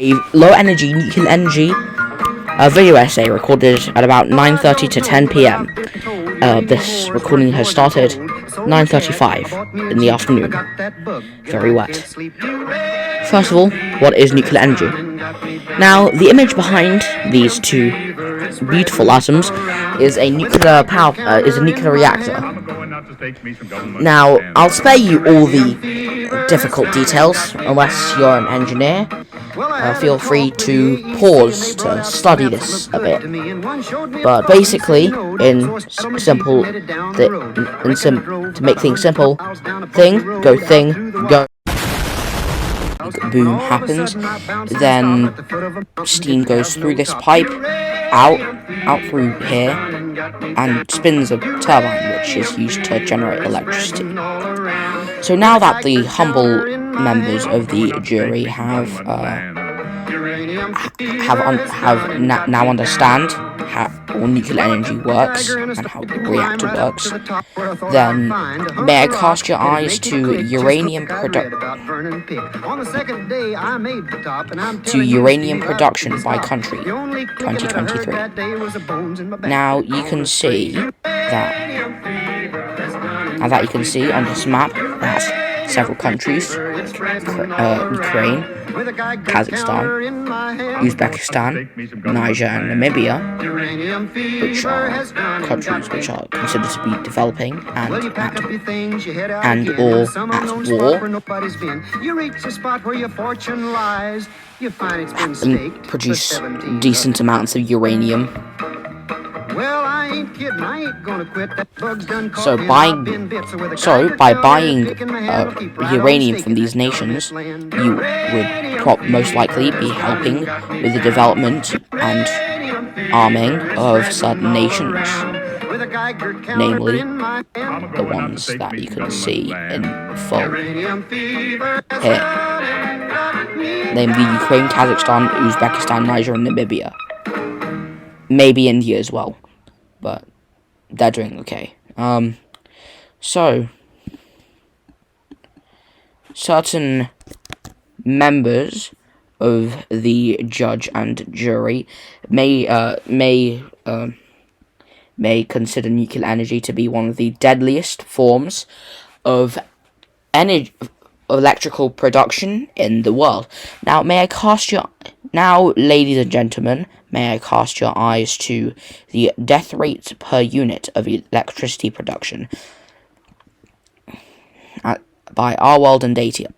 A low-energy nuclear energy video essay recorded at about 9:30 to 10 p.m. This recording has started 9:35 in the afternoon. Very wet. First of all, what is nuclear energy? Now, the image behind these two beautiful atoms is a nuclear reactor. Now, I'll spare you all the difficult details unless you're an engineer. Feel free to pause to study this a bit. But basically, to make things simple, thing, go. Boom happens, then steam goes through this pipe, out through here, and spins a turbine, which is used to generate electricity. So now that the humble members of the jury now understand how nuclear energy works and how the reactor works, then may I cast your eyes to uranium production by country, 2023. Now you can see on this map that several countries, Ukraine, Kazakhstan, Uzbekistan, Niger, and Namibia, which are countries which are considered to be developing and or at war, and produce decent amounts of uranium. So by buying uranium from these nations, you would most likely be helping with the development and arming of certain nations, namely the ones that you can see in full here, namely Ukraine, Kazakhstan, Uzbekistan, Niger, and Namibia. Maybe India as well, but they're doing okay. So certain members of the judge and jury may consider nuclear energy to be one of the deadliest forms of electrical production in the world. Now, ladies and gentlemen, may I cast your eyes to the death rates per unit of electricity production by our world and data.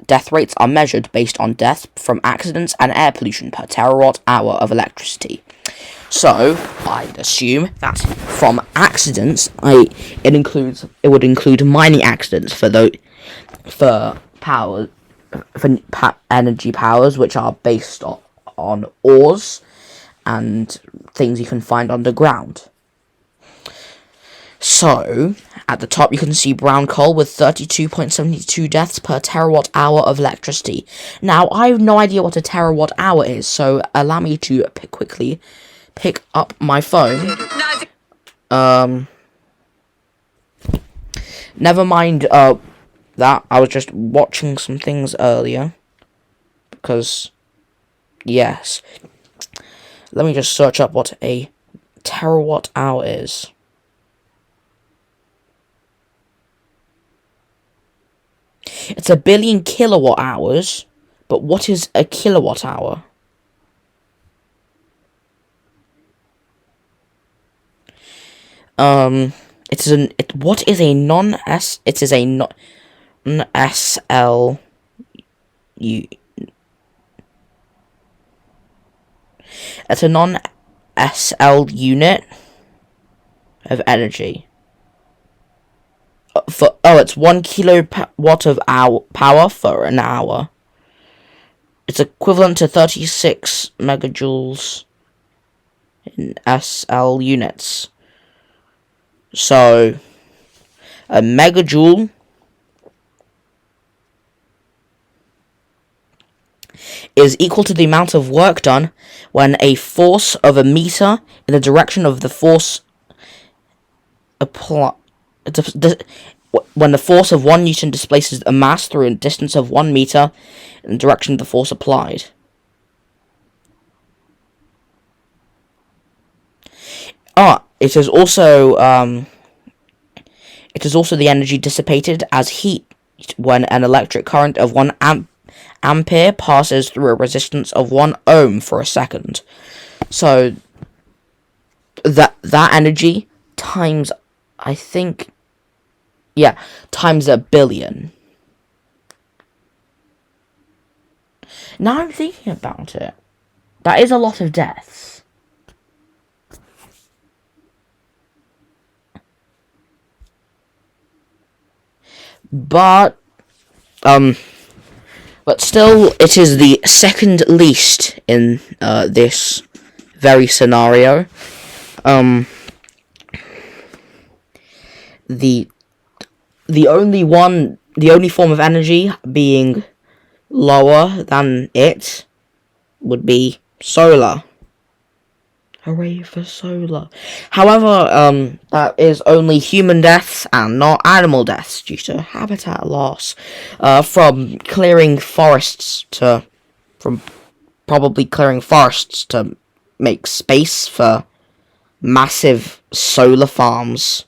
Death rates are measured based on deaths from accidents and air pollution per terawatt hour of electricity. So, I'd assume that from accidents, it would include mining accidents for energy powers, which are based on ores and things you can find underground. So, at the top you can see brown coal with 32.72 deaths per terawatt hour of electricity. Now, I have no idea what a terawatt hour is, so allow me to quickly pick up my phone. Never mind that, I was just watching some things earlier, because, yes, let me just search up what a terawatt hour is. It's 1 billion kilowatt hours, but what is a kilowatt hour? It is a non-SLU. It's a non-SL unit of energy. It's 1 kilowatt of power for an hour. It's equivalent to 36 megajoules in SL units. So, a megajoule is equal to the amount of work done when a force of a meter in the direction of the force when the force of 1 Newton displaces a mass through a distance of 1 meter in the direction of the force applied. It is also the energy dissipated as heat when an electric current of 1 ampere passes through a resistance of 1 ohm for a second. So that energy times, I think, times a billion. Now I'm thinking about it, that is a lot of deaths. But still, it is the second least in this very scenario. The only form of energy being lower than it would be solar. Hooray for solar. However, that is only human deaths and not animal deaths due to habitat loss. From probably clearing forests to make space for massive solar farms.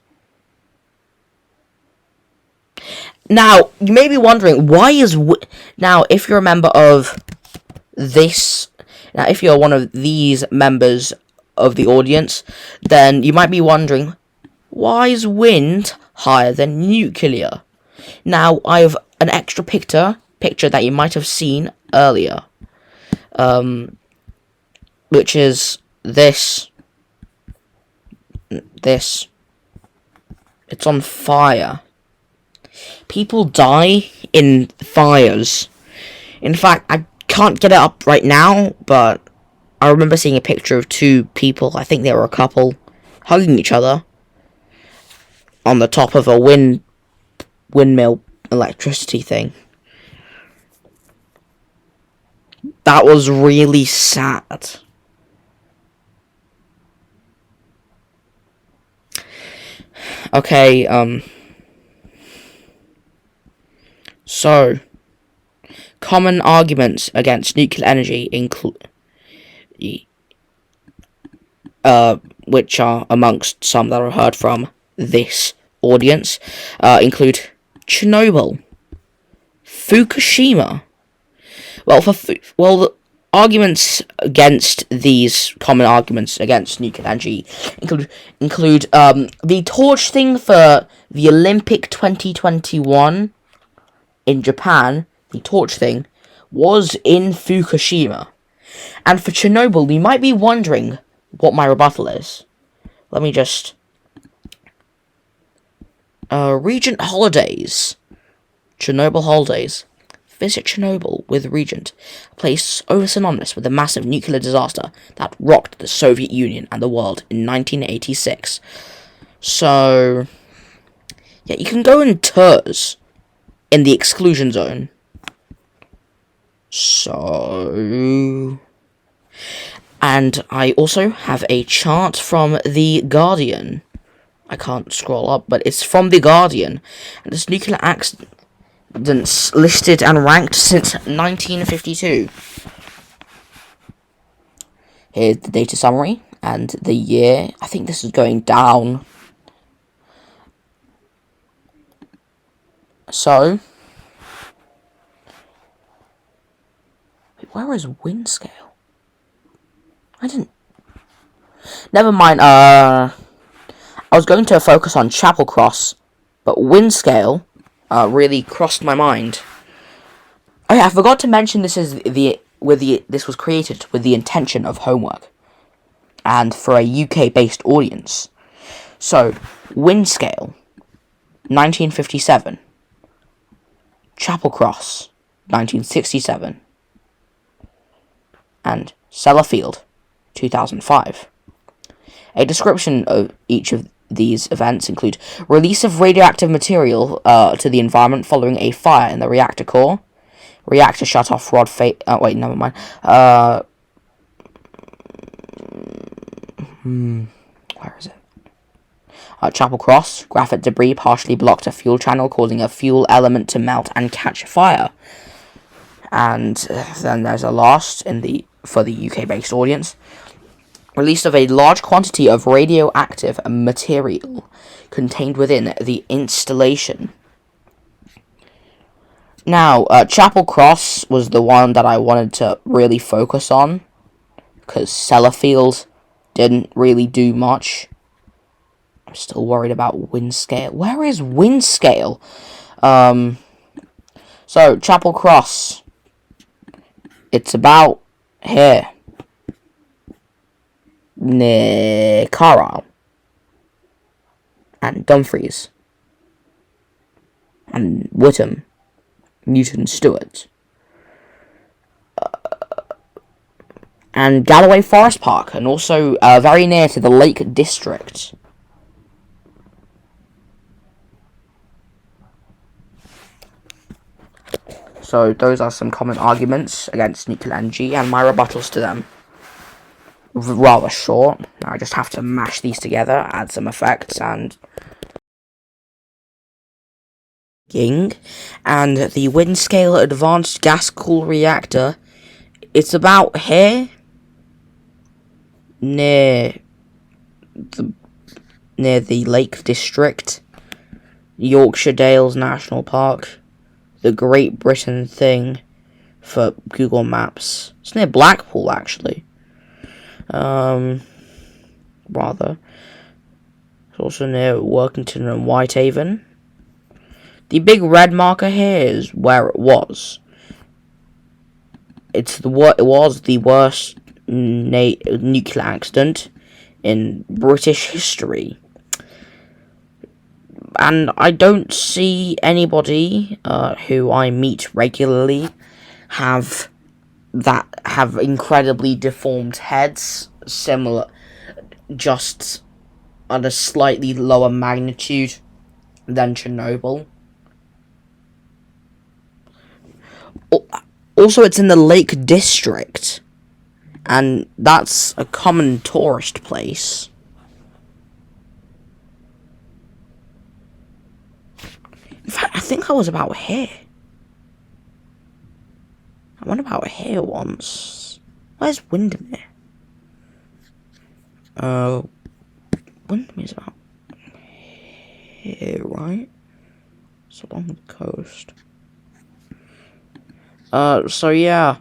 Now, you may be wondering, now, if you're a member of this, now, if you're one of these members of the audience, then you might be wondering, why is wind higher than nuclear? Now, I have an extra picture that you might have seen earlier, which is this. It's on fire. People die in fires. In fact, I can't get it up right now, but I remember seeing a picture of 2 people, I think they were a couple, hugging each other on the top of a windmill electricity thing. That was really sad. Okay, so, common arguments against nuclear energy include, which are amongst some that are heard from this audience, include Chernobyl, Fukushima. The arguments against these common arguments against nuclear energy include the torch thing for the Olympic 2021 in Japan. The torch thing was in Fukushima. And for Chernobyl, you might be wondering what my rebuttal is. Let me just... Regent Holidays. Chernobyl Holidays. Visit Chernobyl with Regent, a place over synonymous with the massive nuclear disaster that rocked the Soviet Union and the world in 1986. So, yeah, you can go in tours in the exclusion zone. So... And I also have a chart from The Guardian. I can't scroll up, but it's from The Guardian. And this nuclear accidents listed and ranked since 1952. Here's the data summary and the year. I think this is going down. So... where is wind scale? Never mind, I was going to focus on Chapel Cross, but wind scale, really crossed my mind. Oh yeah, I forgot to mention this was created with the intention of homework, and for a UK-based audience. So, wind scale, 1957. Chapel Cross, 1967. And Sellafield, 2005. A description of each of these events include release of radioactive material to the environment following a fire in the reactor core, reactor shut-off rod wait, never mind. Where is it? At Chapel Cross, graphite debris partially blocked a fuel channel, causing a fuel element to melt and catch fire. And then there's a last for the UK-based audience. Release of a large quantity of radioactive material contained within the installation. Now, Chapel Cross was the one that I wanted to really focus on, because Sellafield didn't really do much. I'm still worried about Windscale. Where is Windscale? So, Chapel Cross. It's about here. Near Carlisle. And Dumfries. And Whittam. Newton Stewart. And Galloway Forest Park. And also very near to the Lake District. So those are some common arguments against nuclear energy and my rebuttals to them. Rather short. I just have to mash these together, add some effects, and and the Windscale Advanced Gas Cool Reactor. It's about here, near the Lake District, Yorkshire Dales National Park, the Great Britain thing for Google Maps. It's near Blackpool, actually. Rather. It's also near Workington and Whitehaven. The big red marker here is where it was. It was the worst nuclear accident in British history. And I don't see anybody who I meet regularly have incredibly deformed heads, similar, just at a slightly lower magnitude than Chernobyl. Also, it's in the Lake District, and that's a common tourist place. In fact, I think I was about here. I went about here once. Where's Windermere? Windermere's about here, right? It's along the coast. So yeah,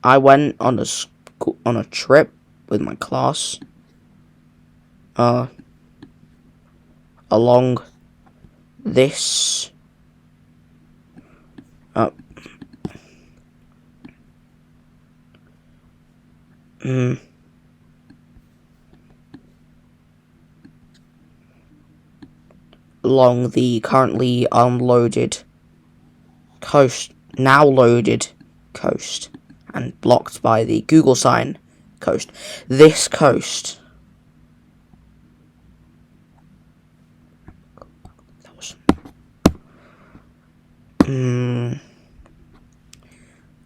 I went on a trip with my class, along this, along the currently unloaded coast. Now loaded coast and blocked by the Google sign coast. This coast. That was.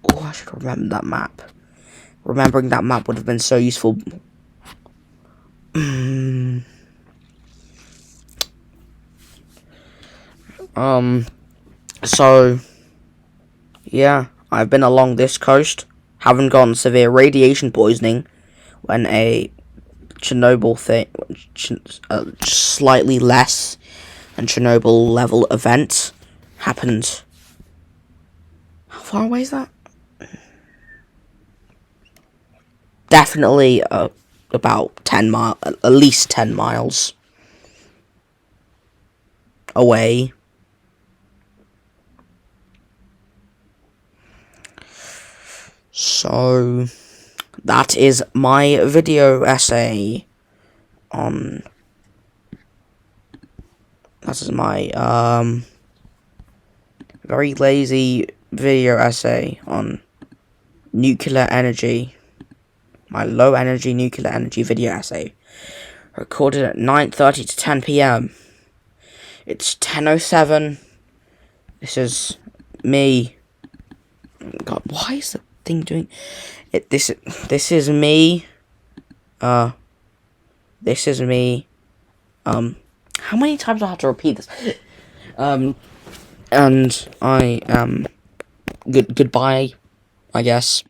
Oh, I should remember that map. Remembering that map would have been so useful. So. Yeah, I've been along this coast, haven't gotten severe radiation poisoning when a Chernobyl thing, slightly less than Chernobyl level event happened. How far away is that? Definitely about 10 miles, at least 10 miles away. So, that is my video essay on... That is my, very lazy video essay on nuclear energy. My low energy nuclear energy video essay. Recorded at 9:30 to 10 p.m. It's 10:07. This is me. God, why is the thing doing it? This is me. This is me How many times do I have to repeat this? And I goodbye, I guess.